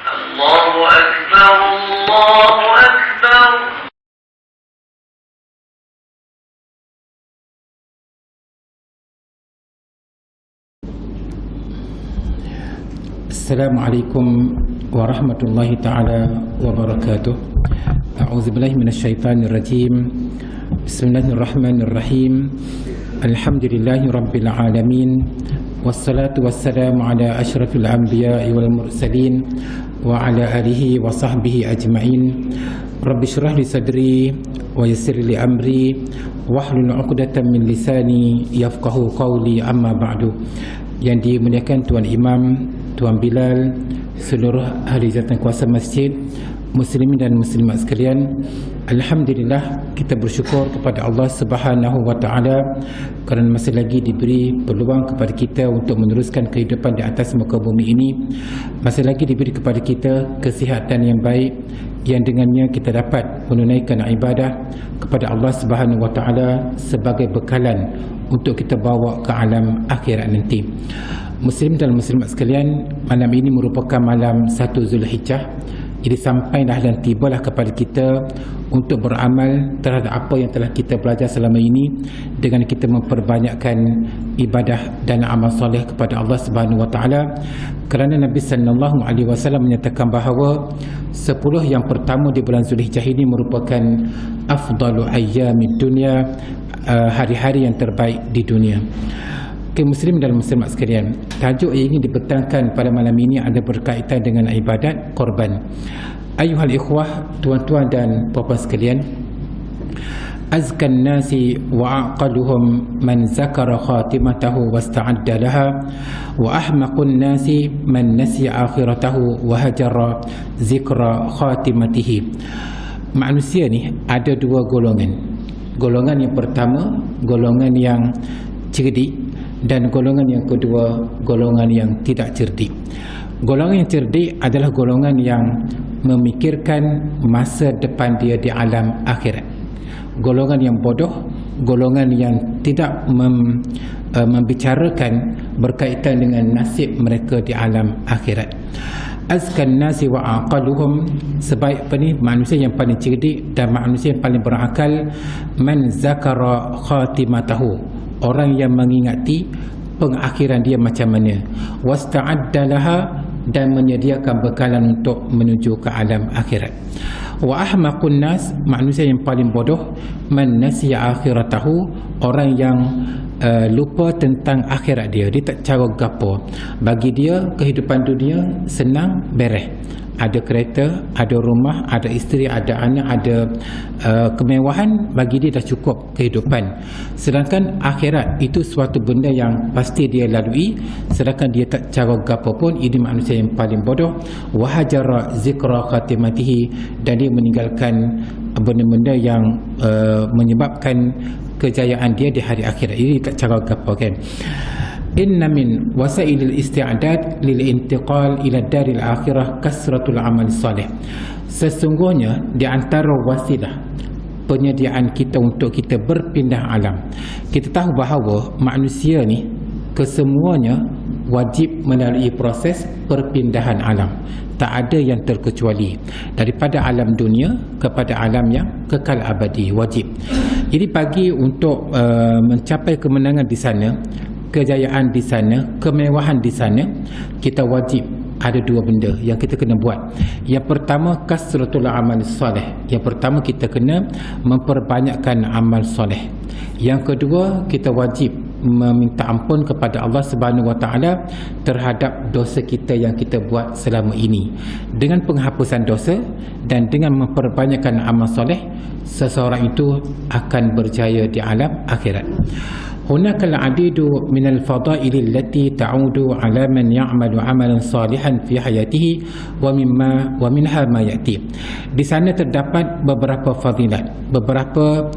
الله أكبر الله أكبر. Assalamualaikum warahmatullahi ta'ala wabarakatuh. A'udzubillahi minasyaitanir rajim. Bismillahirrahmanirrahim. Alhamdulillahi rabbil alamin. Wassalatu wassalamu ala asyrafil anbiya'i wal mursalin wa ala alihi wa sahbihi ajma'in. Rabbi syrah li sadri wa yassir li amri wahlul 'uqdatam min lisani yafqahu qawli, amma ba'du. Yang dimuliakan Tuan Imam, Tuan Bilal, seluruh ahli jawatan kuasa masjid, muslimin dan muslimat sekalian, alhamdulillah kita bersyukur kepada Allah Subhanahu wa taala kerana masih lagi diberi peluang kepada kita untuk meneruskan kehidupan di atas muka bumi ini. Masih lagi diberi kepada kita kesihatan yang baik yang dengannya kita dapat menunaikan ibadah kepada Allah Subhanahu wa taala sebagai bekalan untuk kita bawa ke alam akhirat nanti. Muslim dan muslimat sekalian, malam ini merupakan malam 1 Zulhijjah. Jadi sampailah dan tibalah kepada kita untuk beramal terhadap apa yang telah kita belajar selama ini dengan kita memperbanyakkan ibadah dan amal soleh kepada Allah Subhanahu wa taala. Kerana Nabi sallallahu alaihi wasallam menyatakan bahawa 10 yang pertama di bulan Zulhijjah ini merupakan afdalu ayyamid dunya, hari-hari yang terbaik di dunia. Muslim dan muslimat sekalian, tajuk yang ingin dibentangkan pada malam ini ada berkaitan dengan ibadat korban. Ayuhal ikhwah, tuan-tuan dan puan-puan sekalian, azkan nasi wa aqaluhum man zakara khatimatahu wasta'adda laha, wa ahmaqun nasi man nasiya akhiratahu wa hajara zikra khatimatihi. Manusia ni ada dua golongan. Golongan yang pertama, golongan yang cerdik, dan golongan yang kedua, golongan yang tidak cerdik. Golongan yang cerdik adalah golongan yang memikirkan masa depan dia di alam akhirat. Golongan yang bodoh, golongan yang tidak membicarakan berkaitan dengan nasib mereka di alam akhirat. Azkan nasi wa aqaluhum, sebaik manusia yang paling cerdik dan manusia yang paling berakal, man zakara khatimatahu, orang yang mengingati pengakhiran dia macam mana, wasta'adda laha, dan menyediakan bekalan untuk menuju ke alam akhirat. Wa ahmaqun nas, manusia yang paling bodoh, man nasiya akhiratahu, orang yang lupa tentang akhirat dia. Dia tak cara gapo, bagi dia kehidupan dunia senang beres. Ada kereta, ada rumah, ada isteri, ada anak, ada kemewahan, bagi dia dah cukup kehidupan. Sedangkan akhirat itu suatu benda yang pasti dia lalui, sedangkan dia tak cara gapo pun. Ini manusia yang paling bodoh. Wahajara zikra khatimatihi, dan dia meninggalkan benda-benda yang menyebabkan kejayaan dia di hari akhirat. Ini tak cara gapo, kan? Inna min wasailil isti'adad lil intiqal ila daril akhirah kasratul amal salih. Sesungguhnya di antara wasilah penyediaan kita untuk kita berpindah alam, kita tahu bahawa manusia ni kesemuanya wajib melalui proses perpindahan alam. Tak ada yang terkecuali, daripada alam dunia kepada alam yang kekal abadi, wajib. Jadi bagi untuk mencapai kemenangan di sana, kejayaan di sana, kemewahan di sana, kita wajib ada dua benda yang kita kena buat. Yang pertama, kasratul amal soleh. Yang pertama, kita kena memperbanyakkan amal soleh. Yang kedua, kita wajib meminta ampun kepada Allah Subhanahu wa taala terhadap dosa kita yang kita buat selama ini. Dengan penghapusan dosa dan dengan memperbanyakkan amal soleh, seseorang itu akan berjaya di alam akhirat. Hunaka al-'adidu min al-fada'il allati ta'udu 'ala man ya'malu 'amalan salihan fi hayatihi wa minha ma ya'ti. Di sana terdapat beberapa fadilat, beberapa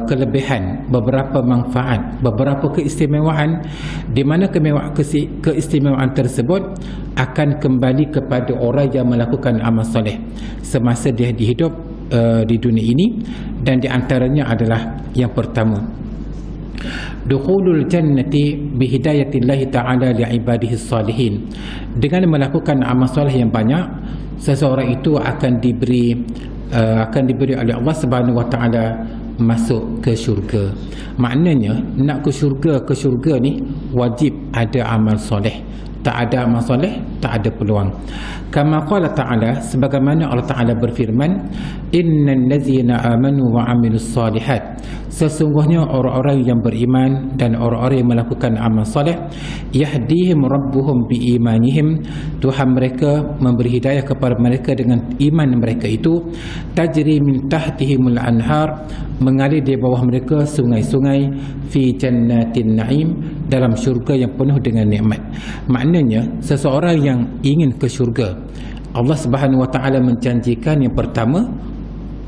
kelebihan, beberapa manfaat, beberapa keistimewaan, di mana keistimewaan tersebut akan kembali kepada orang yang melakukan amal soleh semasa dia hidup di dunia ini. Dan di antaranya adalah yang pertama, dukhulul jannati bihidayatillahi ta'ala li'ibadihi salihin. Dengan melakukan amal soleh yang banyak, seseorang itu akan diberi oleh Allah Subhanahu wa taala masuk ke syurga. Maknanya nak ke syurga ni wajib ada amal soleh. Tak ada amal soleh, tak ada peluang. Kama qala ta'ala, sebagaimana Allah Ta'ala berfirman, innal ladzina amanu wa amilus solihat, sesungguhnya orang-orang yang beriman dan orang-orang yang melakukan amal soleh, yahdihim rabbuhum biimanihim, Tuhan mereka memberi hidayah kepada mereka dengan iman mereka itu, tajri min tahtihimul anhar, mengalir di bawah mereka sungai-sungai, fi jannatin na'im, dalam syurga yang penuh dengan nikmat. Maknanya seseorang yang ingin ke syurga, Allah Subhanahu wa taala menjanjikan, yang pertama,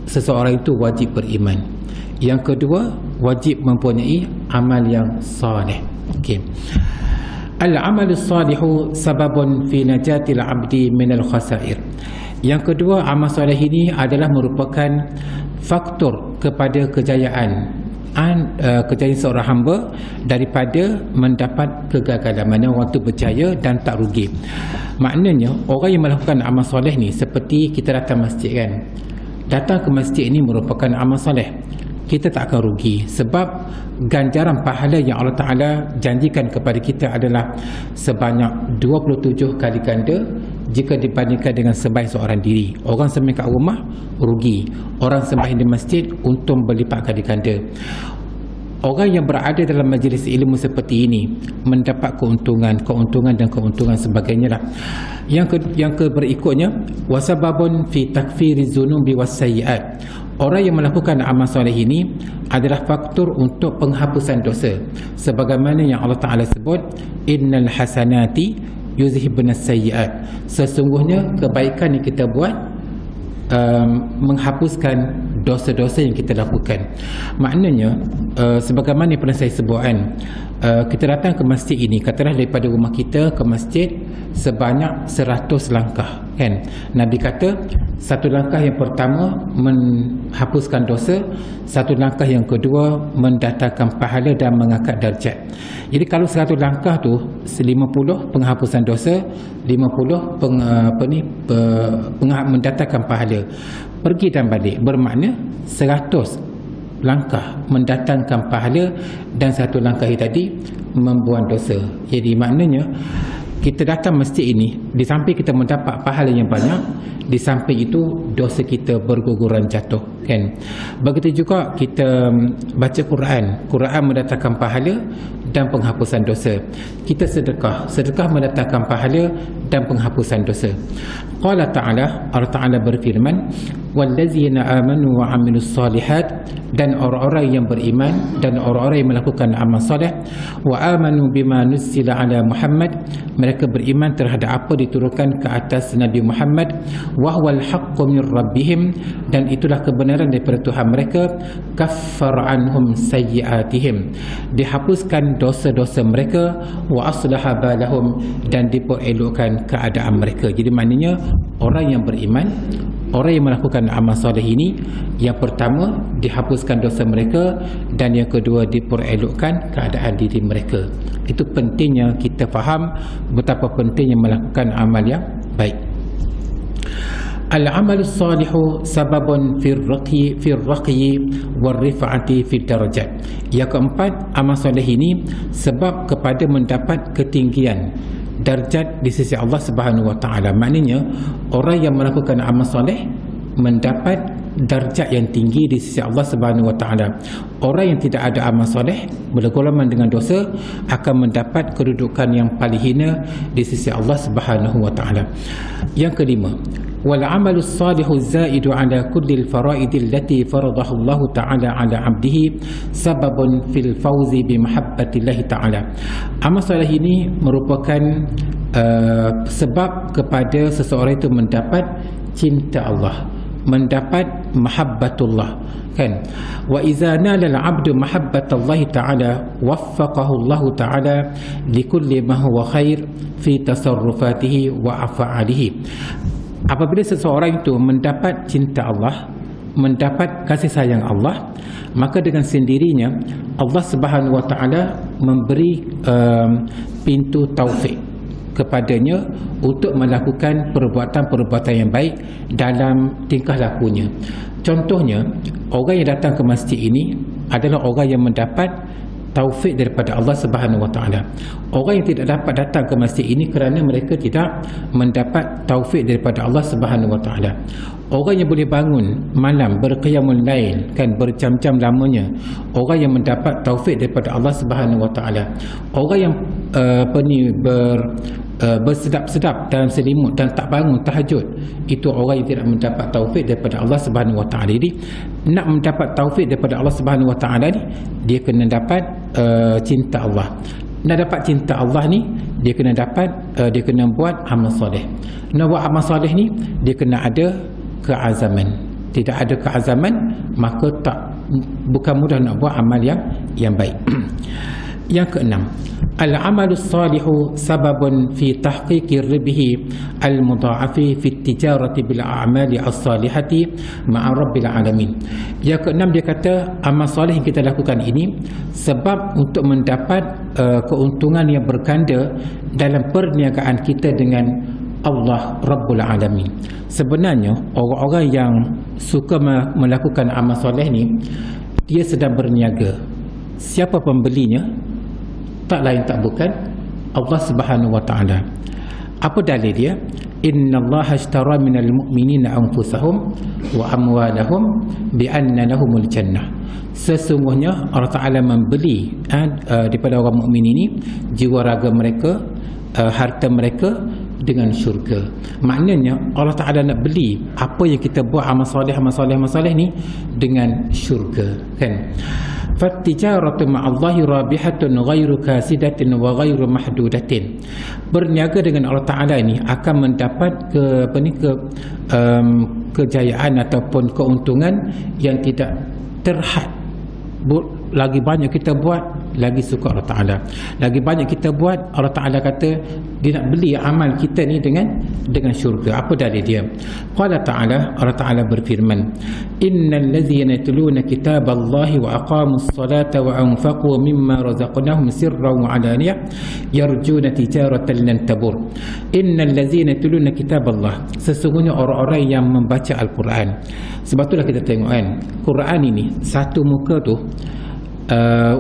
seseorang itu wajib beriman. Yang kedua, wajib mempunyai amal yang saleh. Okey. Al-amalu salihu sababun fi najatil abdi minal khasair. Yang kedua, amal soleh ini adalah merupakan faktor kepada kejayaan seorang hamba daripada mendapat kegagalan, mana waktu berjaya dan tak rugi. Maknanya orang yang melakukan amal soleh ni, seperti kita datang masjid kan, datang ke masjid ini merupakan amal soleh, kita tak akan rugi, sebab ganjaran pahala yang Allah Ta'ala janjikan kepada kita adalah sebanyak 27 kali ganda jika dibandingkan dengan sembahyang seorang diri. Orang sembahyang kat rumah rugi, orang sembahyang di masjid untung berlipat kali ganda. Orang yang berada dalam majlis ilmu seperti ini mendapat keuntungan dan keuntungan sebagainya lah. Yang berikutnya, wasababun fi takfiri zunubi wassayiat. Orang yang melakukan amal soleh ini adalah faktor untuk penghapusan dosa, sebagaimana yang Allah Ta'ala sebut, innal hasanati yuzhibnas sayyiat, sesungguhnya kebaikan yang kita buat menghapuskan dosa-dosa yang kita lakukan. Maknanya sebagaimana yang pernah saya sebutkan, kita datang ke masjid ini, katalah daripada rumah kita ke masjid sebanyak 100 langkah kan. Nabi kata satu langkah yang pertama menghapuskan dosa, satu langkah yang kedua mendatangkan pahala dan mengangkat darjat. Jadi kalau 100 langkah tu 50 penghapusan dosa, 50 mendatangkan pahala. Pergi dan balik bermakna 100 langkah mendatangkan pahala dan satu langkah tadi membuang dosa. Jadi maknanya kita datang masjid ini, di samping kita mendapat pahala yang banyak, di samping itu dosa kita berguguran jatuh kan. Begitu juga kita baca Quran mendatangkan pahala dan penghapusan dosa. Kita sedekah mendatangkan pahala dan penghapusan dosa. Qala ta'ala, Allah Ta'ala berfirman, wallazina amanu wa amilus solihat, dan orang-orang yang beriman dan orang-orang yang melakukan amal soleh, wa amanu bima nuzzila ala Muhammad, mereka beriman terhadap apa diturunkan ke atas Nabi Muhammad, wa huwal haqqu min rabbihim, dan itulah kebenaran daripada Tuhan mereka, kaffar anhum sayyiatihim, dihapuskan dosa-dosa mereka, wa aslaha balahum, dan diperelokkan keadaan mereka. Jadi maknanya orang yang beriman, orang yang melakukan amal soleh ini, yang pertama dihapuskan dosa mereka, dan yang kedua diperelokkan keadaan diri mereka. Itu pentingnya kita faham betapa pentingnya melakukan amal yang baik. Al-amalu salihu sababun fir raqyi war rif'ati fid darajat. Yang keempat, amal soleh ini sebab kepada mendapat ketinggian darjat di sisi Allah Subhanahu wa taala. Maknanya orang yang melakukan amal soleh mendapat darjat yang tinggi di sisi Allah Subhanahu wa taala. Orang yang tidak ada amal soleh, bergolongan dengan dosa, akan mendapat kedudukan yang paling hina di sisi Allah Subhanahu wa taala. Yang kelima, wal amalu salihu zaidu ala kulli al faraid allati faradahu Allah taala ala 'abdihi sababun fil fawzi bi mahabbatillahi taala. Amal soleh ini merupakan sebab kepada seseorang itu mendapat cinta Allah, mendapat mahabbatullah kan. Wa iza nala al-'abdu mahabbatallahi ta'ala waffaqahu Allah ta'ala likulli ma huwa khair fi tasarrufatihi wa af'alihi. Apabila seseorang itu mendapat cinta Allah, mendapat kasih sayang Allah, maka dengan sendirinya Allah Subhanahu Wa Taala memberi pintu taufik kepadanya untuk melakukan perbuatan-perbuatan yang baik dalam tingkah lakunya. Contohnya, orang yang datang ke masjid ini adalah orang yang mendapat taufik daripada Allah Subhanahu Wa Taala. Orang yang tidak dapat datang ke masjid ini kerana mereka tidak mendapat taufik daripada Allah Subhanahu Wa Taala. Orang yang boleh bangun malam berqiyamul lail, kan, berjam-jam lamanya, orang yang mendapat taufik daripada Allah Subhanahu Wa Taala. Orang yang bersedap-sedap dalam selimut dan tak bangun tahajud, itu orang yang tidak mendapat taufik daripada Allah Subhanahu Wa Taala. Jadi nak mendapat taufik daripada Allah Subhanahu Wa Taala ni, dia kena dapat cinta Allah. Nak dapat cinta Allah ni, dia kena buat amal soleh. Nak buat amal soleh ni, dia kena ada keazaman. Tidak ada keazaman, maka bukan mudah nak buat amal yang baik. Yang keenam, al-amalu salihu sababun fi tahqiqi ribhi al-mudha'afi fi tijarati bil a'mali as-salihati ma'a rabbil alamin. Yang keenam, dia kata amal soleh yang kita lakukan ini sebab untuk mendapat keuntungan yang berganda dalam perniagaan kita dengan Allah Rabbul Alamin. Sebenarnya orang-orang yang suka melakukan amal soleh ni, dia sedang berniaga. Siapa pembelinya? Tak lain tak bukan Allah Subhanahu Wa Taala. Apa dalil dia? Innallaha ashtara minal mu'minina anfusahum wa amwalahum bi anna lahumul jannah. Sesungguhnya Allah Taala membeli daripada orang mukmin ini jiwa raga mereka, harta mereka dengan syurga. Maknanya Allah Ta'ala nak beli apa yang kita buat amal soleh ni dengan syurga, kan? Fattijaratu ma'allahi rabihatun ghairu kasidatin wa ghairu mahdudatin. Berniaga dengan Allah Ta'ala ni akan mendapat kejayaan ataupun keuntungan yang tidak terhad. Lagi banyak kita buat, lagi suka Allah Ta'ala. Lagi banyak kita buat, Allah Ta'ala kata dia nak beli amal kita ni dengan syurga. Apa dalil dia? Qala Ta'ala, Allah Ta'ala berfirman, innal ladzina yatluna kitaballahi wa aqamus salata wa anfaqu mimma razaqnahum sirran wa alaniyah yarjuna tijaratan lan tabur. Innal ladzina yatluna kitaballah, sesungguhnya orang-orang yang membaca Al-Quran. Sebab itulah kita tengok, kan, Quran ini satu muka tu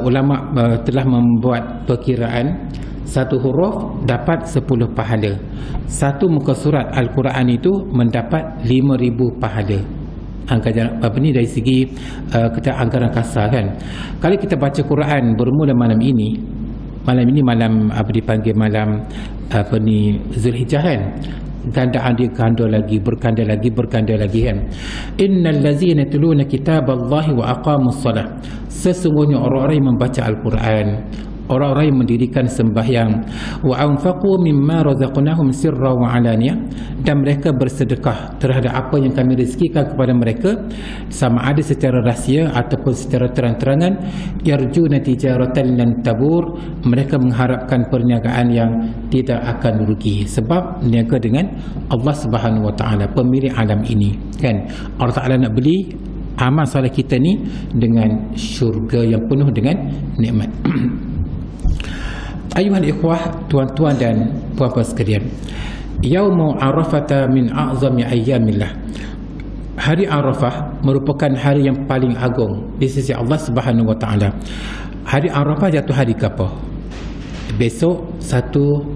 ulama telah membuat perkiraan satu huruf dapat 10 pahala. Satu muka surat Al-Quran itu mendapat 5,000 pahala. Anggaran apa ni dari segi kita anggaran kasar, kan. Kalau kita baca Quran bermula malam ini malam apa dipanggil malam Zulhijjah, kan, gandaan dia berkanda lagi, kan. Innal ladzina yatluna kitaballahi wa aqamus salah, sesungguhnya orang-orang yang membaca Al-Quran, orang-orang yang mendirikan sembahyang, wa anfaqu mimma razaqnahum sirran wa alaniyah, dan mereka bersedekah terhadap apa yang kami rezekikan kepada mereka, sama ada secara rahsia ataupun secara terang-terangan, yarjuna tijaratan lan tabur, mereka mengharapkan perniagaan yang tidak akan rugi, sebab niaga dengan Allah Subhanahu Wa Taala, pemilik alam ini, kan. Allah Taala nak beli amal soleh kita ni dengan syurga yang penuh dengan nikmat. Ayuhal ikhwah, tuan-tuan dan puan-puan sekalian, Yaumu Arafah min a'zami ayyamillah. Hari Arafah merupakan hari yang paling agung di sisi Allah Subhanahu Wa Taala. Hari Arafah jatuh hari apa? Besok satu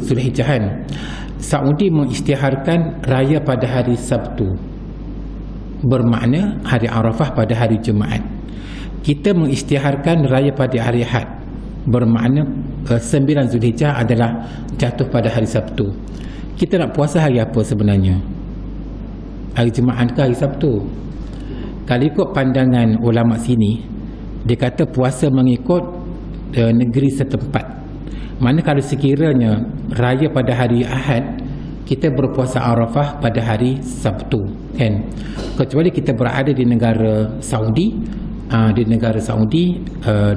Zulhijjah. Saudi mengisytiharkan raya pada hari Sabtu, bermakna hari Arafah pada hari Jumaat. Kita mengisytiharkan raya pada hari Ahad, bermakna 9 Zulhijjah adalah jatuh pada hari Sabtu. Kita nak puasa hari apa sebenarnya? Hari Jumaat ke hari Sabtu? Kalau ikut pandangan ulama sini, dia kata puasa mengikut negeri setempat. Mana kalau sekiranya raya pada hari Ahad, kita berpuasa Arafah pada hari Sabtu, kan. Kecuali kita berada di negara Saudi,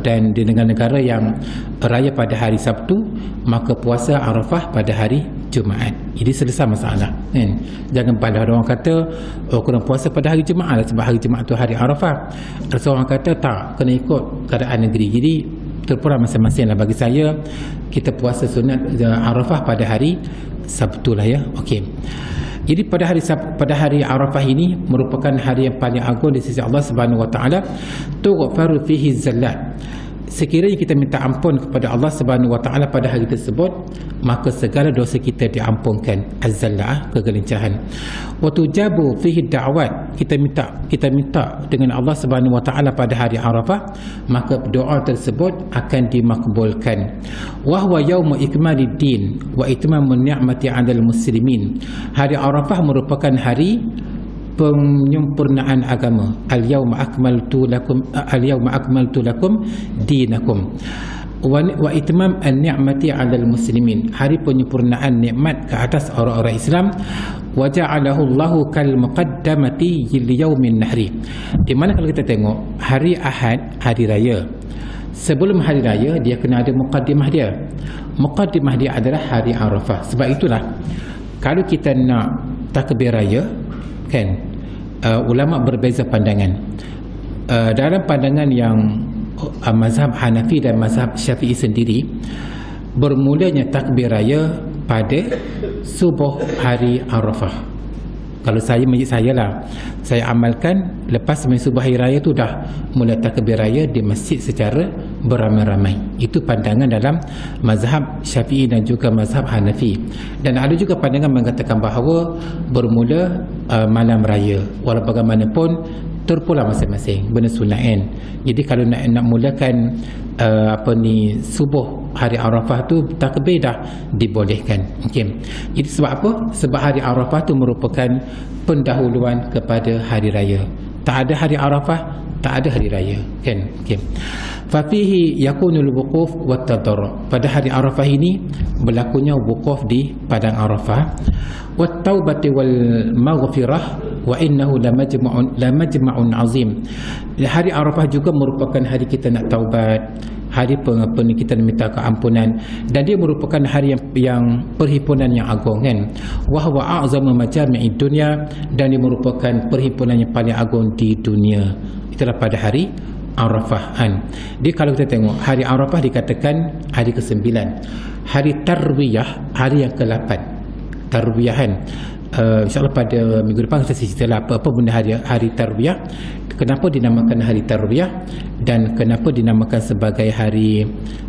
dan di negara-negara yang raya pada hari Sabtu, maka puasa Arafah pada hari Jumaat. Jadi selesai masalah kan. Jangan pada orang kata kena puasa pada hari Jumaat lah, sebab hari Jumaat tu hari Arafah. Ada seorang kata tak, kena ikut keadaan negeri. Jadi terpulang masing-masing lah. Bagi saya, kita puasa sunat Arafah pada hari Sabtu lah ya. Okey. Jadi pada hari Arafah ini merupakan hari yang paling agung di sisi Allah Subhanahu Wa Taala. Tughfaru fihi zallat. Sekiranya kita minta ampun kepada Allah Subhanahu Wa Taala pada hari tersebut, maka segala dosa kita diampunkan. Az-zallah, kegelincahan. Wa tujabu fihi da'wat. Kita minta dengan Allah Subhanahu Wa Taala pada hari Arafah, maka doa tersebut akan dimakbulkan. Wa huwa yaumu ikmaliddin wa itmamun ni'mati 'alal muslimin. Hari Arafah merupakan hari penyempurnaan agama. Al-yawma akmaltu lakum dinakum wa itmam an-ni'mati 'alal muslimin. Hari penyempurnaan nikmat ke atas orang-orang Islam. Wa ja'alahu Allahu kal muqaddamati li yaumin nahri. Di mana kalau kita tengok hari Ahad, hari raya, sebelum hari raya dia kena ada muqaddimah dia. Muqaddimah dia adalah hari Arafah. Sebab itulah kalau kita nak takbir raya kan, ulama berbeza pandangan. Dalam pandangan yang mazhab Hanafi dan mazhab Syafi'i sendiri, bermulanya takbir raya pada subuh hari Arafah. Kalau saya, masjid saya lah, saya amalkan lepas sembahyang subuh hari raya tu dah mula takbir raya di masjid secara beramai-ramai. Itu pandangan dalam mazhab Syafi'i dan juga mazhab Hanafi. Dan ada juga pandangan mengatakan bahawa bermula malam raya, walau bagaimanapun terpulang masing-masing, benda sunat kan. Jadi kalau nak mulakan subuh hari Arafah tu, takbir dah dibolehkan. Okay. Jadi sebab apa? Sebab hari Arafah tu merupakan pendahuluan kepada hari raya. Tak ada hari Arafah, tak ada hari raya kan. Okay. Fafihi yakunul wuquf wa tadarru. Pada hari Arafah ini berlakunya wukuf di padang Arafah. Wa taubati wal maghfirah wa innahu lamajma'un azim. Hari Arafah juga merupakan hari kita nak taubat, hari kita minta keampunan, dan dia merupakan hari yang perhimpunan yang agung kan. Wa huwa a'zamu majami'id dunya, dan dia merupakan perhimpunan yang paling agung di dunia. Itulah pada hari Arafah kan. Dia kalau kita tengok hari Arafah dikatakan hari ke-9. Hari Tarwiyah hari yang ke-8. Tarwiyah kan. InsyaAllah pada minggu depan kita cerita lah apa benda hari Tarwiyah, kenapa dinamakan hari Tarwiyah dan kenapa dinamakan sebagai hari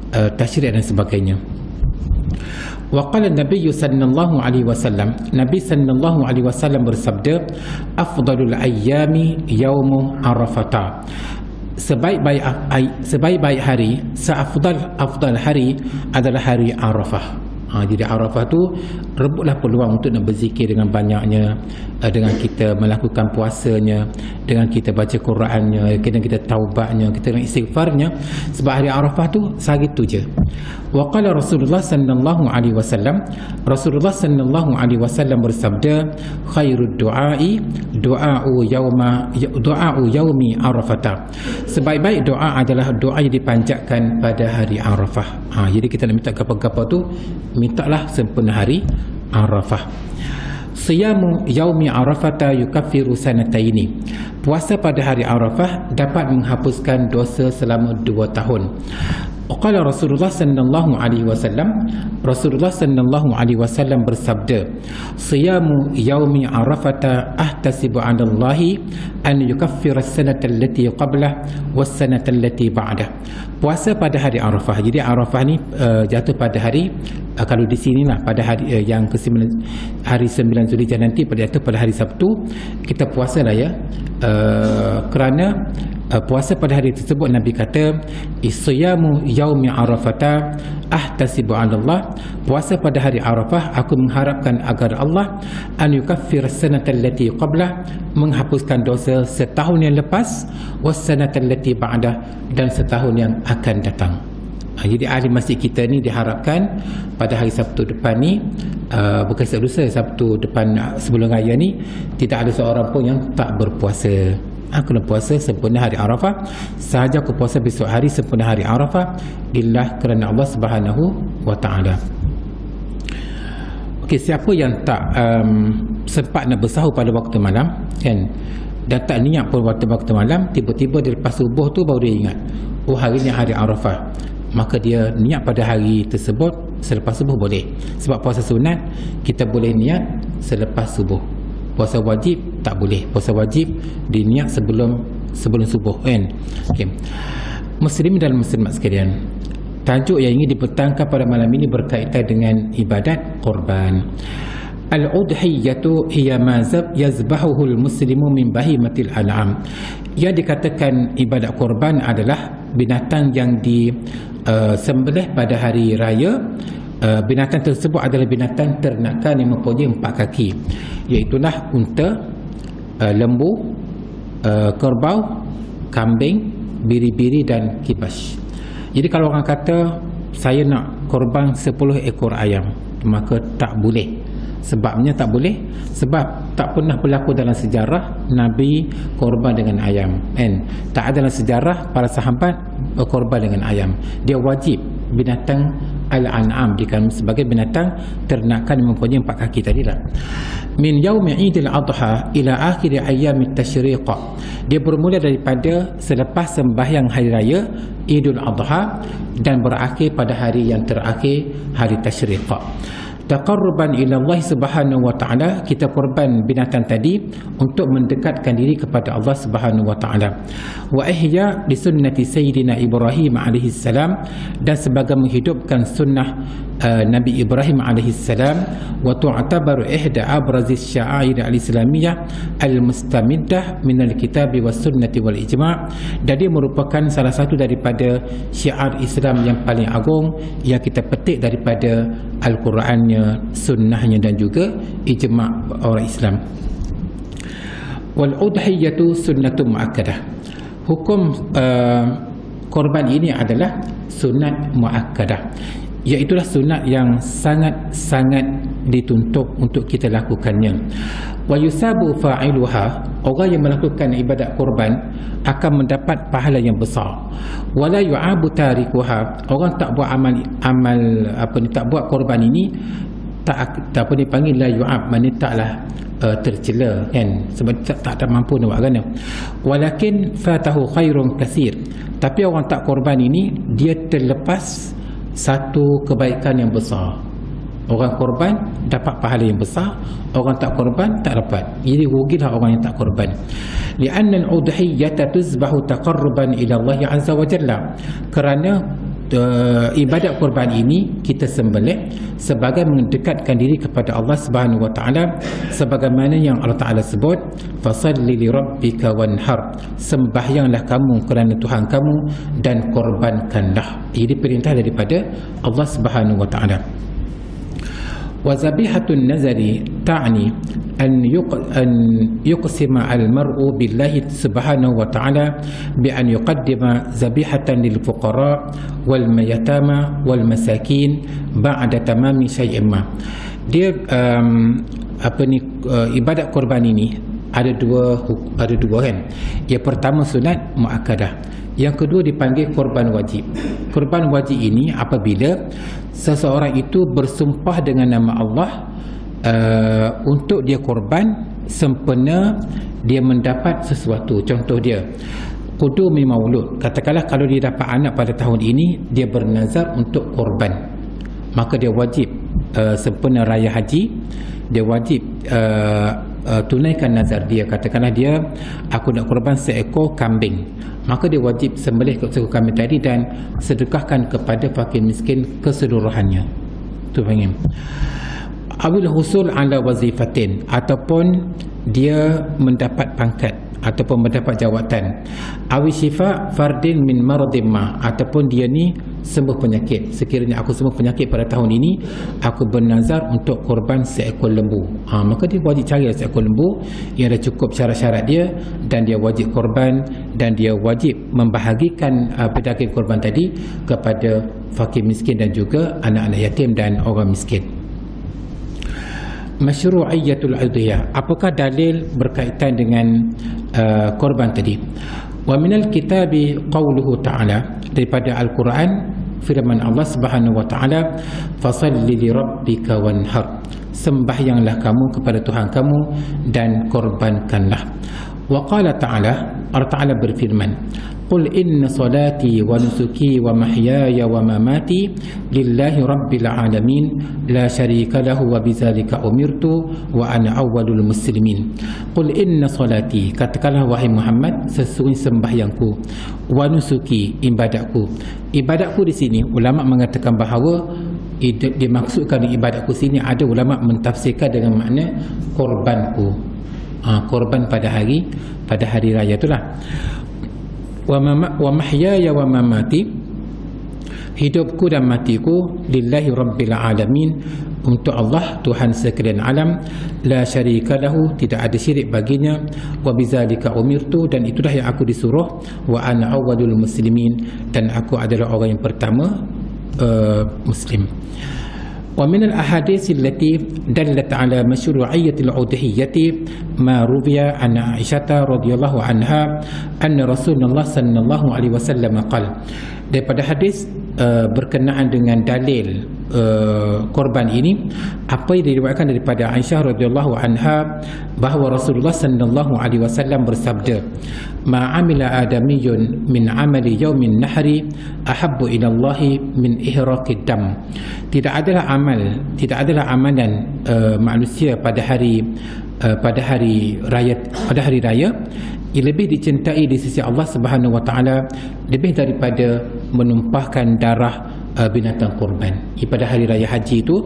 Tasyrik dan sebagainya. Wa qala an-nabiy sallallahu alaihi wasallam, Nabi sallallahu alaihi wasallam bersabda, afdalul ayyami yaumu Arafah. Sebaik-baik hari, seafdal hari adalah hari Arafah. Jadi Arafah tu rebutlah peluang untuk nak berzikir dengan banyaknya, dengan kita melakukan puasanya, dengan kita baca Qurannya, dengan kita taubatnya, kita dengan istighfarnya. Sebab hari Arafah tu sehari tu je. Wa qala Rasulullah sallallahu alaihi wasallam, Rasulullah sallallahu alaihi wasallam bersabda, khairud du'ai du'a'u yaumi Arafah. Sebaik-baik doa adalah doa yang dipanjatkan pada hari Arafah. Jadi kita nak minta apa-apa tu, mintalah sempurna hari Arafah. Siyamu yaumi Arafata yukaffiru sanataini. Puasa pada hari Arafah dapat menghapuskan dosa selama 2 tahun. Qala Rasulullah sallallahu alaihi wasallam, Rasulullah sallallahu alaihi wasallam bersabda, siyamu yaumi Arafata ahtasibu 'ala Allah an yukaffira as-sanata allati qablah was-sanata allati ba'dah. Puasa pada hari Arafah. Jadi Arafah ni jatuh pada hari kalau di sinilah pada hari yang ke-9, hari 9 Zulhijjah nanti jatuh pada hari Sabtu. Kita puasalah ya. Kerana puasa pada hari tersebut Nabi kata, isyamu yaumi Arafata ahtasibu 'ala Allah. Puasa pada hari Arafah aku mengharapkan agar Allah an yukaffir as-sanata allati qablah, menghapuskan dosa setahun yang lepas, was-sanata allati ba'dah, dan setahun yang akan datang. Jadi ahli masjid kita ni diharapkan pada hari Sabtu depan ni, bukan Sabtu depan sebelum raya ni, tidak ada seorang pun yang tak berpuasa. Aku nak puasa sempurna hari Arafah. Sahaja aku puasa besok hari sempurna hari Arafah, illa kerana Allah Subhanahu wa ta'ala. Okey, siapa yang tak sempat nak bersahur pada waktu malam kan, dan tak niat pun waktu malam, tiba-tiba dia lepas subuh tu baru dia ingat, oh hari ni hari Arafah, maka dia niat pada hari tersebut selepas subuh boleh. Sebab puasa sunat kita boleh niat selepas subuh, puasa wajib tak boleh. Puasa wajib diniat sebelum subuh kan. Okay. Muslimin dan muslimat sekalian, tajuk yang ingin dipetangkan pada malam ini berkaitan dengan ibadat korban. Al-udhiyatu hiya ma yazbahuhu al-muslimu min bahimatil an'am. Yang dikatakan ibadat korban adalah binatang yang disembelih pada hari raya. Binatang tersebut adalah binatang ternakan yang mempunyai 4 kaki, iaitulah unta, lembu, kerbau, kambing, biri-biri dan kibas. Jadi kalau orang kata saya nak korban 10 ekor ayam, maka tak boleh. Sebabnya tak boleh, sebab tak pernah berlaku dalam sejarah Nabi korban dengan ayam kan? Tak ada dalam sejarah para sahabat korban dengan ayam. Dia wajib binatang al-an'am sebagai binatang ternakan yang mempunyai 4 kaki tadilah. Min yaumi Idul Adha ila akhir ayyamit tashriq. Dia bermula daripada selepas sembahyang hari raya Idul Adha dan berakhir pada hari yang terakhir, hari tashriq. Taqarruban ila Allah Subhanahu wa taala, kita korban binatang tadi untuk mendekatkan diri kepada Allah Subhanahu wa taala. Wa ihya li sunnati sayyidina Ibrahim alaihi salam, dan sebagai menghidupkan sunnah Nabi Ibrahim alaihi salam. Wa tu'tabaru ihda abrazis sya'air al-islamiyah al-mustamiddah min al-kitab was sunnati wal ijma', dan dia merupakan salah satu daripada syiar Islam yang paling agung yang kita petik daripada Al-Quran, sunnahnya dan juga ijma' orang Islam. Wal udhiyatu sunnatun muakkadah. Hukum korban ini adalah sunat muakkadah, iaitulah sunat yang sangat-sangat dituntut untuk kita lakukannya. Wa yusabu fa'iluha, orang yang melakukan ibadat korban akan mendapat pahala yang besar. Wala yu'abu tarikuha, orang tak buat amal tak buat korban ini tak dipanggil la yu'ab, maknanya taklah tercela kan, sebab tak mampu nak buat kan. Walakin fatahu khairun katsir, tapi orang tak korban ini dia terlepas satu kebaikan yang besar. Orang korban dapat pahala yang besar, orang tak korban tak dapat. Jadi rugilah orang yang tak korban. Li'anna al-udhiyyata tuzbahu taqarruban ila Allah azza wa jalla, kerana ibadat korban ini kita sembelih sebagai mendekatkan diri kepada Allah Subhanahu wa taala, sebagaimana yang Allah Taala sebut, fasalli li rabbika wanhar, sembahyanglah kamu kerana Tuhan kamu dan korbankanlah. Ini perintah daripada Allah Subhanahu wa taala. Wa zabihatun nazari ta'ni an yuqsima al-mar'u billahi subhanahu wa ta'ala bi an yuqaddima zabihatan lil fuqara wal mayatama wal masakin ba'da tamami syai'in ma. Dia ibadat korban ini ada dua kan. Yang pertama sunat muakkadah, yang kedua dipanggil korban wajib. Korban wajib ini apabila seseorang itu bersumpah dengan nama Allah untuk dia korban sempena dia mendapat sesuatu. Contoh dia qudumi maulud, katakanlah kalau dia dapat anak pada tahun ini, dia bernazar untuk korban, maka dia wajib sempena raya haji, dia wajib tunaikan nazar dia. Katakanlah dia aku nak korban seekor kambing, maka dia wajib sembelih seekor kambing tadi dan sedekahkan kepada fakir miskin keseluruhannya. Tu faham? Awil husul ala wazifatin, ataupun dia mendapat pangkat ataupun mendapat jawatan. Awi syifa fardin min maradin ma, ataupun dia ni sembuh penyakit. Sekiranya aku sembuh penyakit pada tahun ini, aku bernazar untuk korban seekor lembu. Maka dia wajib cari seekor lembu yang ada cukup syarat-syarat dia, dan dia wajib korban, dan dia wajib membahagikan daging korban tadi kepada fakir miskin dan juga anak-anak yatim dan orang miskin. Masyru'iyyatul udhiyah, apakah dalil berkaitan dengan korban tadi? Wa minal kitabi qauluhu ta'ala, daripada Al-Quran firman Allah Subhanahu wa ta'ala, fasalli li rabbika wanhar, sembahyanglah kamu kepada Tuhan kamu dan korbankanlah. Wa qala ta'ala, Allah Ta'ala berfirman, qul inna salati wa nusuki wa mahyaya wa mamati lillahi rabbil alamin la syarika lahu wa bidzalika umirtu wa ana awwalul muslimin. Qul inna salati, katakanlah wahai Muhammad, sesungguhnya sembahyangku, wa nusuki, ibadatku. Ibadatku di sini ulama mengatakan bahawa dimaksudkan ibadatku sini, ada ulama mentafsirkan dengan makna korbanku. Korban pada hari raya itulah. Wa mahyaya wa mamati, hidupku dan matiku, lillahi rabbil alamin, untuk Allah Tuhan sekalian alam, la syarika lahu, tidak ada syirik baginya, wa bizalika umirtu, dan itulah yang aku disuruh, wa ana awwalul muslimin, dan aku adalah orang yang pertama muslim. Wa min al-ahadits allati dallat ala mashru'iyyati al-udhiyyati ma ruwiya an Aisyah radhiyallahu anha anna Rasulullah sallallahu alaihi wasallam qala. Daripada hadis berkenaan dengan dalil korban ini, apa yang diriwayatkan daripada Aisyah radhiyallahu anha bahawa Rasulullah sallallahu alaihi wasallam bersabda, ma amila adamiyyun min amali yaumin nahri ahabbu ila Allah min ihraqid dam. Tidak adalah amalan manusia pada hari raya yang lebih dicintai di sisi Allah Subhanahu wa taala lebih daripada menumpahkan darah binatang kurban. Pada hari raya haji itu,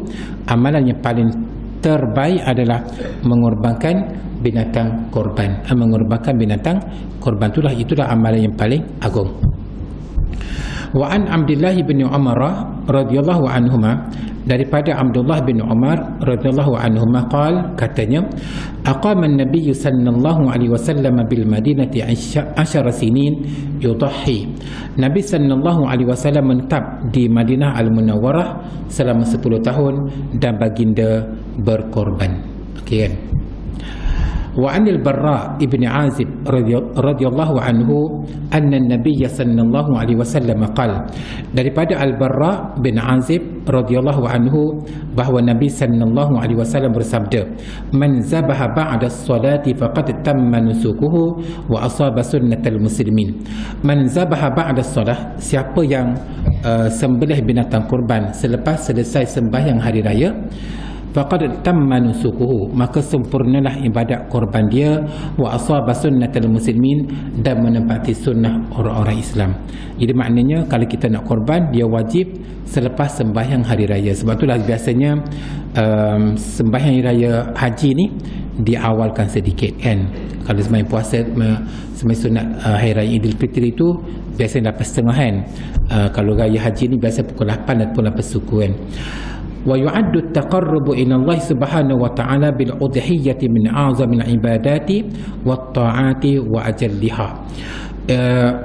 amalan yang paling terbaik adalah mengorbankan binatang korban. Mengorbankan binatang korban itulah amalan yang paling agung. Wa an Abdullah bin Umar radhiyallahu anhuma, daripada Abdullah bin Umar radhiyallahu anhuma katanya, aqama an-nabiy sallallahu alaihi wasallam bil madinati 10 sinin yudhi. Nabi sallallahu alaihi wasallam menetap di Madinah al-Munawwarah selama 10 tahun dan baginda berkorban. Okey kan? Wa anil Barra ibn Azib radhiyallahu anhu anna an-nabiy sallallahu alaihi wasallam qala, daripada Al-Barra bin Azib radhiyallahu anhu bahawa Nabi sallallahu alaihi wasallam bersabda, man zabaha ba'da as-salati faqad tamma nusukuhu wa asaba sunnatal muslimin. Man zabaha ba'da as-salah, siapa yang sembelih binatang kurban selepas selesai sembahyang hari raya, faqad tamma nusukuhu, maka sempurnalah ibadat korban dia, wa asaba sunnatal muslimin, dan menempati sunnah orang-orang Islam. Jadi maknanya kalau kita nak korban, dia wajib selepas sembahyang hari raya. Sebab itulah biasanya sembahyang hari raya haji ni diawalkan sedikit kan. Kalau sembahyang puasa, sembahyang sunat hari raya Idul Fitri itu biasanya 8.30 kan. Kalau raya haji ni biasa pukul 8 atau 8 suku kan. Wa yu'addu at-taqarrubu ila Allah subhanahu wa ta'ala bil udhiyyati min a'zamil ibadati wat ta'ati wa ajalliha.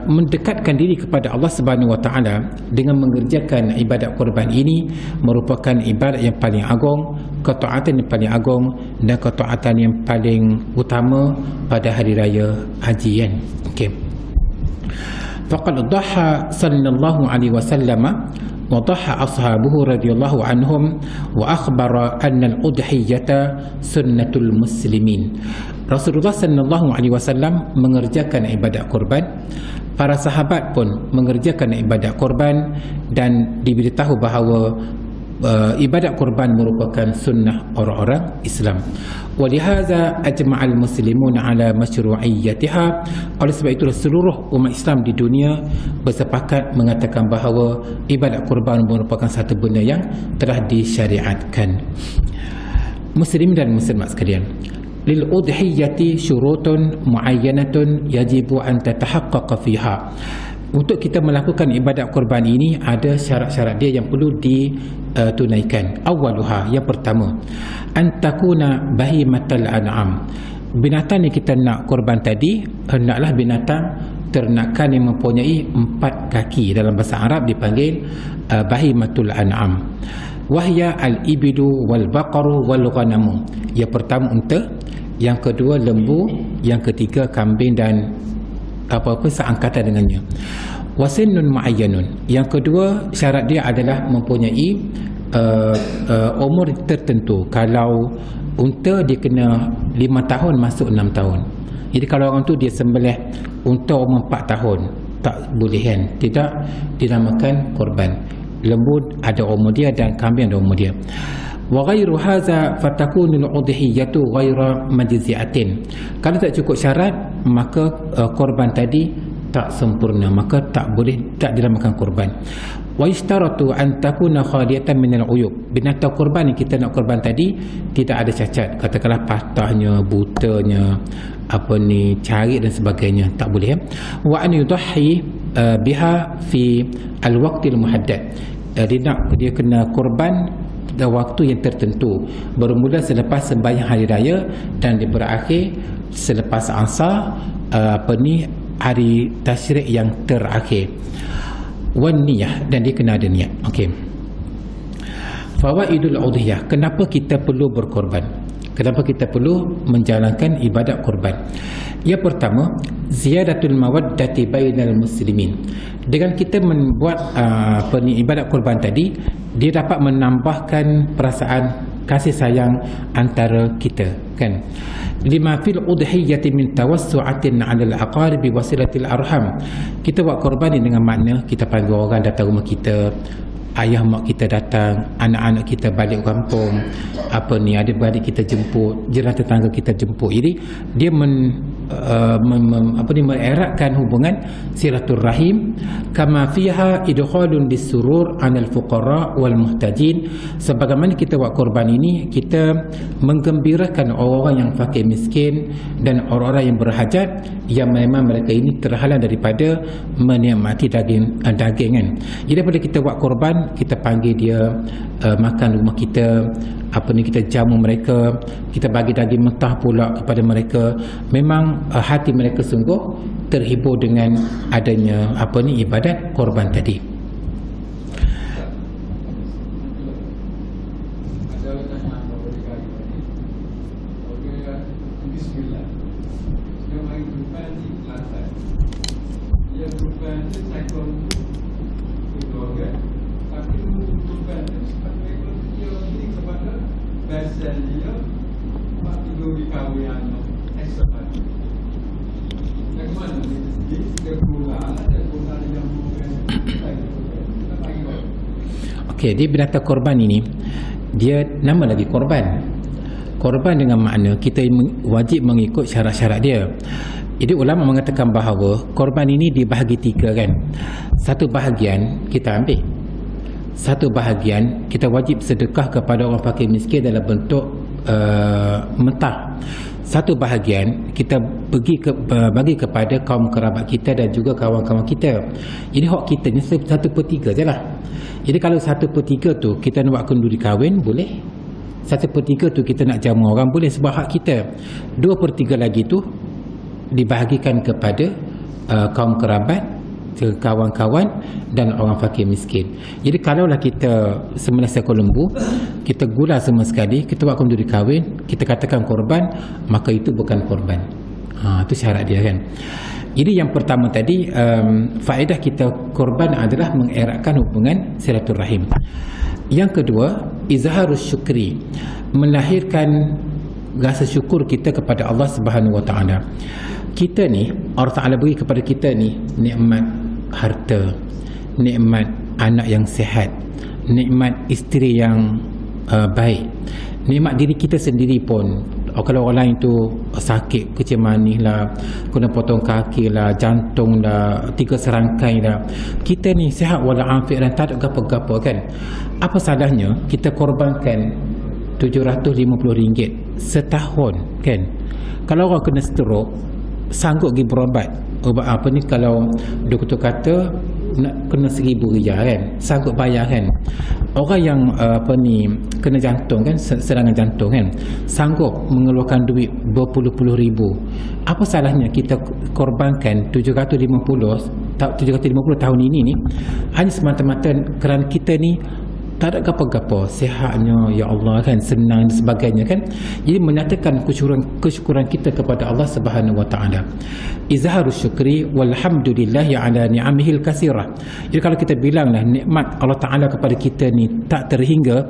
Mendekatkan diri kepada Allah Subhanahu wa taala dengan mengerjakan ibadat korban ini merupakan ibadat yang paling agung, ketaatan yang paling agung, dan ketaatan yang paling utama pada hari raya haji kan. Okey. Faqad dhaha sallallahu alaihi wasallam wa dhaha ashabuhu radhiyallahu anhum wa akhbara anna al-udhiyyata sunnatul muslimin. Rasulullah sallallahu alaihi wasallam mengerjakan ibadat korban, para sahabat pun mengerjakan ibadat korban, dan diberitahu bahawa ibadat korban merupakan sunnah orang-orang Islam. Walihaza ajma'al muslimun ala masyru'iyyatiha. Oleh sebab itu seluruh umat Islam di dunia bersepakat mengatakan bahawa ibadat korban merupakan satu benda yang telah disyariatkan. Muslim dan muslimat sekalian, lil udhiyyati syurutun muayyanatun yajibu an tatahaqqaqa fiha. Untuk kita melakukan ibadat korban ini ada syarat-syarat dia yang perlu ditunaikan. Awaluha, yang pertama, antakuna bahimatal an'am. Binatang yang kita nak korban tadi hendaklah binatang ternakan yang mempunyai 4 kaki. Dalam bahasa Arab dipanggil bahimatul an'am. Wahya al-ibidu wal baqaru wal ghanamu. Yang pertama unta, yang kedua lembu, yang ketiga kambing dan apa-apa seangkatan dengannya. Wasinnun muayyanun. Yang kedua syarat dia adalah mempunyai umur tertentu. Kalau unta dia kena 5 tahun masuk 6 tahun. Jadi kalau orang tu dia sembelih unta umur 4 tahun, tak boleh kan? Tidak dinamakan korban. Lembu ada umur dia dan kambing ada umur dia. Wa ghairu hadza fatakunu al-udhiyatu ghaira majzi'atin. Kalau tak cukup syarat, maka korban tadi tak sempurna, maka tak boleh, tak dinamakan korban. Wa yashtaratu an takuna khaliyatan min al-uyub. Binatang korban yang kita nak korban tadi tidak ada cacat, katakanlah patahnya, butanya, carik dan sebagainya, tak boleh. Wa an yudahhi biha fi al-waqtil muhaddad. Dia kena korban pada waktu yang tertentu, bermula selepas sembahyang hari raya dan berakhir selepas asar hari tasyrik yang terakhir. Wan niyah, dan dia kena ada niat. Okey. Fawaidul udhiyah, kenapa kita perlu berkorban? Kenapa kita perlu menjalankan ibadat korban? Yang pertama, ziyadatul mawaddati bainal muslimin. Dengan kita membuat ibadat korban tadi, dia dapat menambahkan perasaan kasih sayang antara kita, kan? Lima fil udhiyati min tawassu'atin 'alal aqaribi wasilatil arham. Kita buat korban ni dengan makna kita panggil orang datang rumah kita, ayah mak kita datang, anak-anak kita balik kampung, adik-beradik kita jemput, jiran tetangga kita jemput. Jadi dia mengeratkan hubungan silaturahim, kama fiha idkhalun lisurur 'alal fuqara wal muhtajin. Sebagaimana kita buat korban ini, kita menggembirakan orang-orang yang fakir miskin dan orang-orang yang berhajat, yang memang mereka ini terhalang daripada menikmati daging kan. Jadi daripada kita buat korban, kita panggil dia makan rumah kita, kita jamu mereka, kita bagi daging mentah pula kepada mereka. Memang hati mereka sungguh terhibur dengan adanya ibadat korban tadi. Okey, dia binatang korban ini, dia nama lagi korban. Korban dengan makna kita wajib mengikut syarat-syarat dia. Jadi ulama mengatakan bahawa korban ini dibahagi 3 kan. Satu bahagian kita ambil, satu bahagian kita wajib sedekah kepada orang fakir miskin dalam bentuk mentah. Satu bahagian kita bagi kepada kaum kerabat kita dan juga kawan-kawan kita. Jadi hak kita ni 1/3 je lah. Jadi kalau 1/3 tu kita nak buat kenduri kahwin, boleh. 1/3 tu kita nak jamu orang, boleh, sebab hak kita. 2/3 lagi tu dibahagikan kepada kaum kerabat, kawan-kawan dan orang fakir miskin. Jadi kalaulah kita sembelih seekor lembu, kita gula semua sekali, kita buat kenduri kahwin, kita katakan korban, maka itu bukan korban. Itu syarat dia kan. Jadi yang pertama tadi, faedah kita korban adalah mengeratkan hubungan silaturahim. Yang kedua, izharus syukri, melahirkan rasa syukur kita kepada Allah Subhanahu Wa Taala. Kita ni, Allah Taala beri kepada kita ni nikmat harta, nikmat anak yang sihat, nikmat isteri yang baik, nikmat diri kita sendiri pun. Kalau orang lain tu sakit, kecil manis lah, kena potong kaki lah, jantung lah, 3 serangkai lah, kita ni sihat walafiat dan tak ada gapo-gapo kan. Apa salahnya kita korbankan RM750 setahun kan? Kalau orang kena stroke, sanggup pergi berobat, ubat kalau doktor kata nak kena RM1,000 kan, sanggup bayar kan. Orang yang kena jantung kan, serangan jantung kan, sanggup mengeluarkan duit berpuluh-puluh ribu. Apa salahnya kita korbankan 750 tahun ini ni hanya semata-mata kerana kita ni tak ada apa-apa, sihatnya ya Allah kan, senang dan sebagainya kan. Jadi menyatakan kesyukuran kita kepada Allah Subhanahu wa taala. Izharus syukri walhamdulillahi ala ni'amihil katsirah. Jadi kalau kita bilanglah nikmat Allah taala kepada kita ni tak terhingga,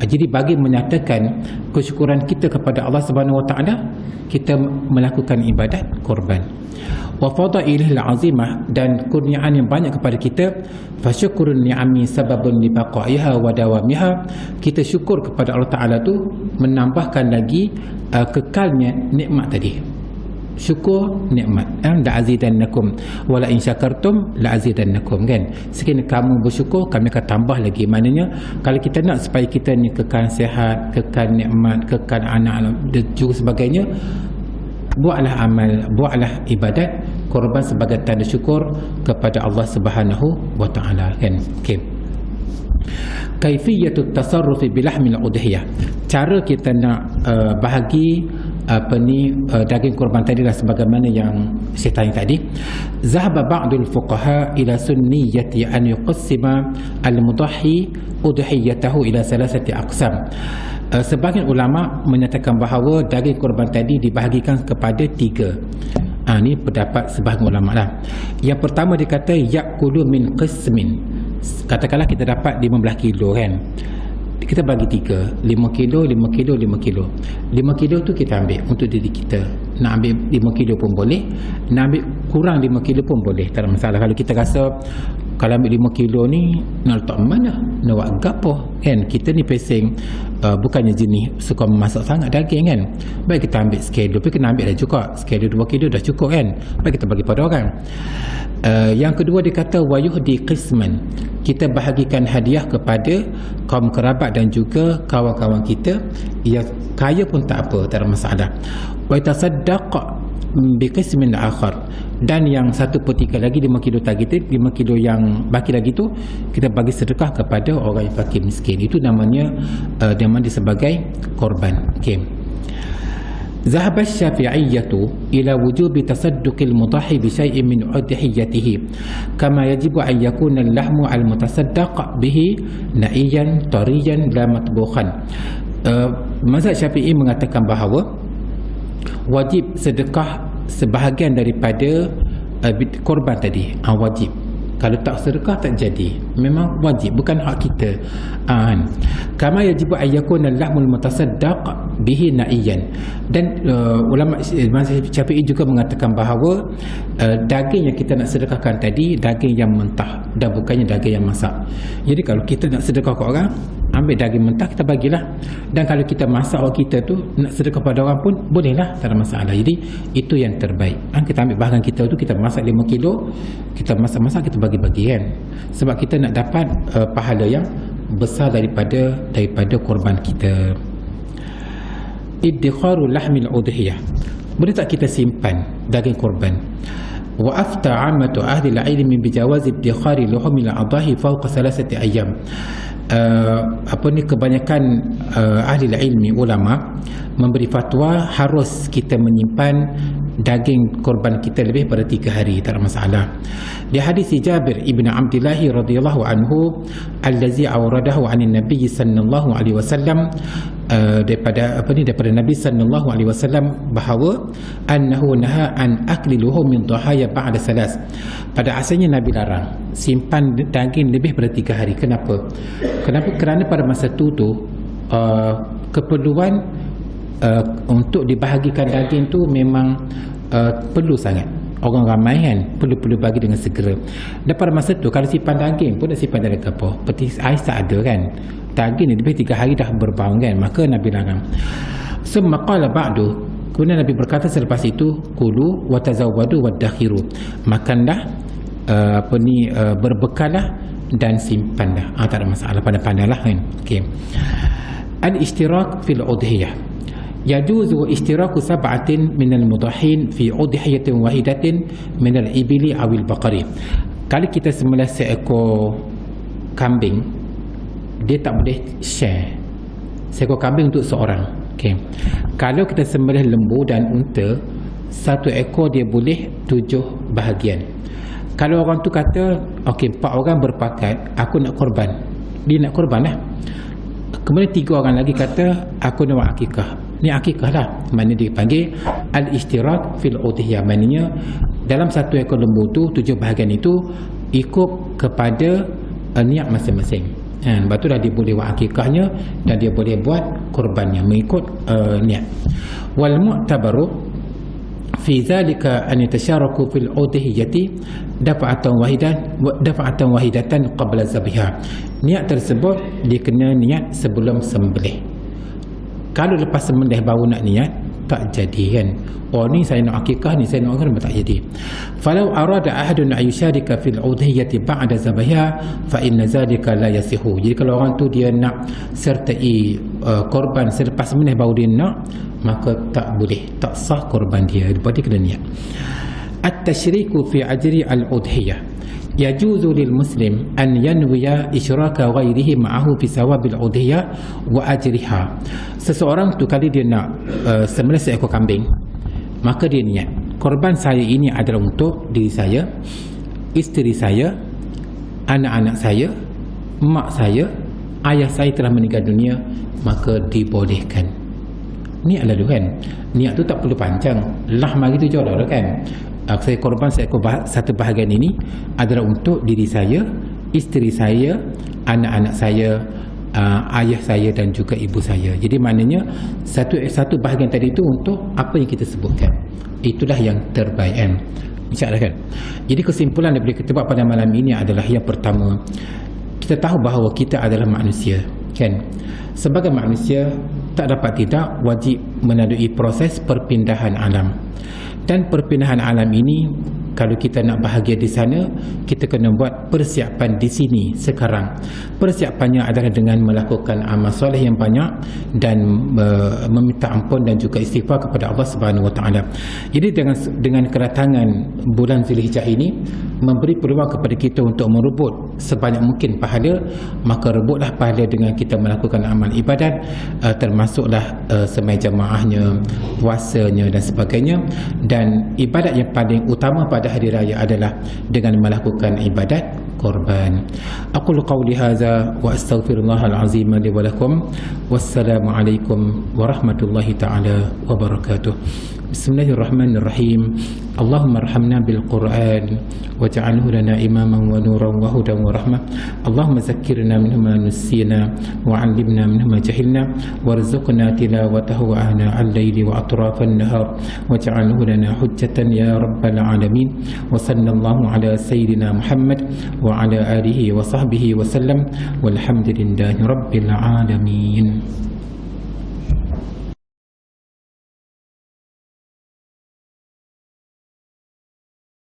jadi bagi menyatakan kesyukuran kita kepada Allah Subhanahu wa taala, kita melakukan ibadat korban. Wa fadailil azimah, dan kurniaan yang banyak kepada kita, fasyukurun ni'ami sababun li baqaiha wa dawamiha. Kita syukur kepada Allah taala tu menambahkan lagi kekalnya nikmat tadi. Syukur nikmat, la azidannakum wa la in syakartum la azidannakum kan. Sekiranya kamu bersyukur, kami akan tambah lagi. Maknanya kalau kita nak supaya kita ni kekal sihat, kekal nikmat, kekal anak dan juga sebagainya, buatlah amal, buatlah ibadat korban sebagai tanda syukur kepada Allah Subhanahu wa taala kan. Okey. Kaifiyatut tasarruf bilahmil udhiyah. Cara kita nak bahagi daging korban tadilah sebagaimana yang saya tanya tadi. Zahaba ba'dul fuqaha ila sunniyati an yuqassima al-mudahhi udhiyatahu ila salasati aqsam. Sebahagian ulama menyatakan bahawa daging korban tadi dibahagikan kepada 3. Ini pendapat sebahagian ulama lah. Yang pertama dia kata ya'kulu min qismin. Katakanlah kita dapat 15 kilo kan, kita bagi 3, 5 kilo, 5 kilo, 5 kilo. 5 kilo tu kita ambil untuk diri kita. Nak ambil 5 kilo pun boleh, nak ambil kurang 5 kilo pun boleh, tak ada masalah. Kalau kita rasa kalau ambil 5 kilo ni nak letak mana, nak buat gapo kan, kita ni pesing bukannya jenis suka memasak sangat daging kan. Baik kita ambil sekilo, tapi kena ambil dah juga sekilo, 2 kilo dah cukup kan. Baik kita bagi pada orang. Yang kedua dia kata wayuhdi qisman, kita bahagikan hadiah kepada kaum kerabat dan juga kawan-kawan kita. Yang kaya pun tak apa, tak ada masalah. Wa tasaddaq bi qismin akhar, dan yang 1/3 lagi 5 kilo tadi, 5 kilo yang baki lagi tu kita bagi sedekah kepada orang yang fakir miskin. Itu namanya sebagai korban. Okey. Zahaba Syafi'iyyatu ila wujubi tasadduqil mudahhi bi syai'in min udhiyatihi kama yajibu an yakuna al-lahmu al-mutasaddaq bihi na'iyan tariyan la matbukhan. Mazhab Syafi'i mengatakan bahawa wajib sedekah sebahagian daripada korban tadi. Wajib. Kalau tak sedekah tak jadi. Memang wajib, bukan hak kita. Kama yajibu ayyakuna al-lahmul mutasaddaq bihi na'iyan. Dan ulama Syafi'i juga mengatakan bahawa daging yang kita nak sedekahkan tadi daging yang mentah dan bukannya daging yang masak. Jadi kalau kita nak sedekah ke orang, ambil daging mentah kita bagilah. Dan kalau kita masak orang kita tu nak sedekah pada orang pun bolehlah, tak ada masalah. Jadi itu yang terbaik. Kita ambil bahagian kita tu, kita masak 5 kilo, kita masak-masak, kita bagi-bagi kan. Sebab kita nak dapat pahala yang besar daripada korban kita. Iddikharu lahmil udhiyah, boleh tak kita simpan daging korban? Wa afta 'ammatu ahli al-'ilmi bi jawazi iddikhari luhumil adahi fawqa 3 ayyam. Kebanyakan ahli ilmi ulama memberi fatwa harus kita menyimpan daging korban kita lebih pada 3 hari, tak ada masalah. Di hadis Jabir ibn Abdullah radhiyallahu anhu allazi awradahu 'anin nabiy sallallahu alaihi wasallam, daripada Nabi sallallahu alaihi wasallam bahawa annahu naha an akli luhum min dhahaya ba'da 3. Pada asalnya Nabi larang simpan daging lebih pada 3 hari. Kenapa? Kerana pada masa tu keperluan untuk dibahagikan daging tu memang perlu sangat. Orang ramai kan, perlu bagi dengan segera. Dan pada masa tu kalau simpan daging pun nak simpan dalam apa? Peti ais tak ada kan. Daging ni lebih 3 hari dah berbau kan, maka Nabi larang. Summa qala ba'du, kemudian Nabi berkata selepas itu, kulu wa tazawwadu wa dakhiru, makanlah berbekallah dan simpanlah. Tak ada masalah, pandai-pandailah kan. Okey. Al-ishtirak fil udhiyah, yajuzu ishtiraku 7 minal mudahhin fi udhiyatin wahidatin minal ibili awil baqari. Kalau kita sembelih seekor kambing, dia tak boleh share seekor kambing untuk seorang. Okay. Kalau kita sembelih lembu dan unta, 1 ekor dia boleh 7 bahagian. Kalau orang tu kata okey, 4 orang berpakat, aku nak korban, dia nak korban lah. Kemudian 3 orang lagi kata aku nak buat akikah. Ni akikah lah, maknanya dia panggil al-ishtirak fil udhiyah, maknanya dalam satu ekor lembu tu 7 bahagian itu ikut kepada niat masing-masing. Lepas tu dah dia boleh buat akikahnya dan dia boleh buat korbannya mengikut niat. Wal mu'tabaru fi zalika an yatasharaku fil udhiyati dafa'atan wahidatan qabla zabiha. Niat tersebut dia kena niat sebelum sembelih. Kalau lepas sembelih baru nak niat, tak jadi kan. Oh ni saya nak akikah, ni saya nak akikah, tak jadi. Falau arada ahadun ayusyarika fil udhiyati ba'da zabiha fa inna zalika la yasihu. Jadi kalau orang tu dia nak sertai korban selepas sembelih baru dia nak, maka tak boleh, tak sah korban dia. Dia kena niat. At-tashriku fi ajri al-udhiyah. Yajuzu lil muslim an yanwiya isyraka ghairihi ma'ahu fi sawabil udhiyah wa ajriha. Seseorang tu kali dia nak sembelih seekor kambing, maka dia niat korban saya ini adalah untuk diri saya, isteri saya, anak-anak saya, mak saya, ayah saya telah meninggal dunia, maka dibolehkan. Niat lalu kan. Niat tu tak perlu panjang, lah mari tu jodoh kan. Saya korban satu bahagian ini adalah untuk diri saya, isteri saya, anak-anak saya, ayah saya dan juga ibu saya. Jadi maknanya satu bahagian tadi itu untuk apa yang kita sebutkan. Itulah yang terbaik kan. InsyaAllah kan. Jadi kesimpulan daripada kita buat pada malam ini adalah yang pertama, kita tahu bahawa kita adalah manusia kan. Sebagai manusia tak dapat tidak wajib melalui proses perpindahan alam. Dan perpindahan alam ini, kalau kita nak bahagia di sana, kita kena buat persiapan di sini sekarang. Persiapannya adalah dengan melakukan amal soleh yang banyak dan meminta ampun dan juga istighfar kepada Allah Subhanahu Wa Taala. Jadi dengan kedatangan bulan Zulhijjah ini memberi peluang kepada kita untuk merebut sebanyak mungkin pahala, maka rebutlah pahala dengan kita melakukan amal ibadat, termasuklah semai jamaahnya, puasanya dan sebagainya. Dan ibadat yang paling utama pada hari raya adalah dengan melakukan ibadat korban. Aqulu qawli hadza wa astaghfirullahal azim li wa lakum. Wassalamu alaikum warahmatullahi taala wabarakatuh. Bismillahirrahmanirrahim. Allahumma arhamna bil Qur'an waj'alhu lana imaman wa nuran wa hudan wa rahmah. Allahumma zakkirna minhu ma nusina wa 'allimna minhu ma jahilna warzuqna tilawatahu ana al-laili wa atrafan nahar waj'alhu lana hujjatan ya rabbal alamin. Wa sallallahu ala sayyidina Muhammad wa ala alihi wa sahbihi wa sallam walhamdulillahi rabbil alamin.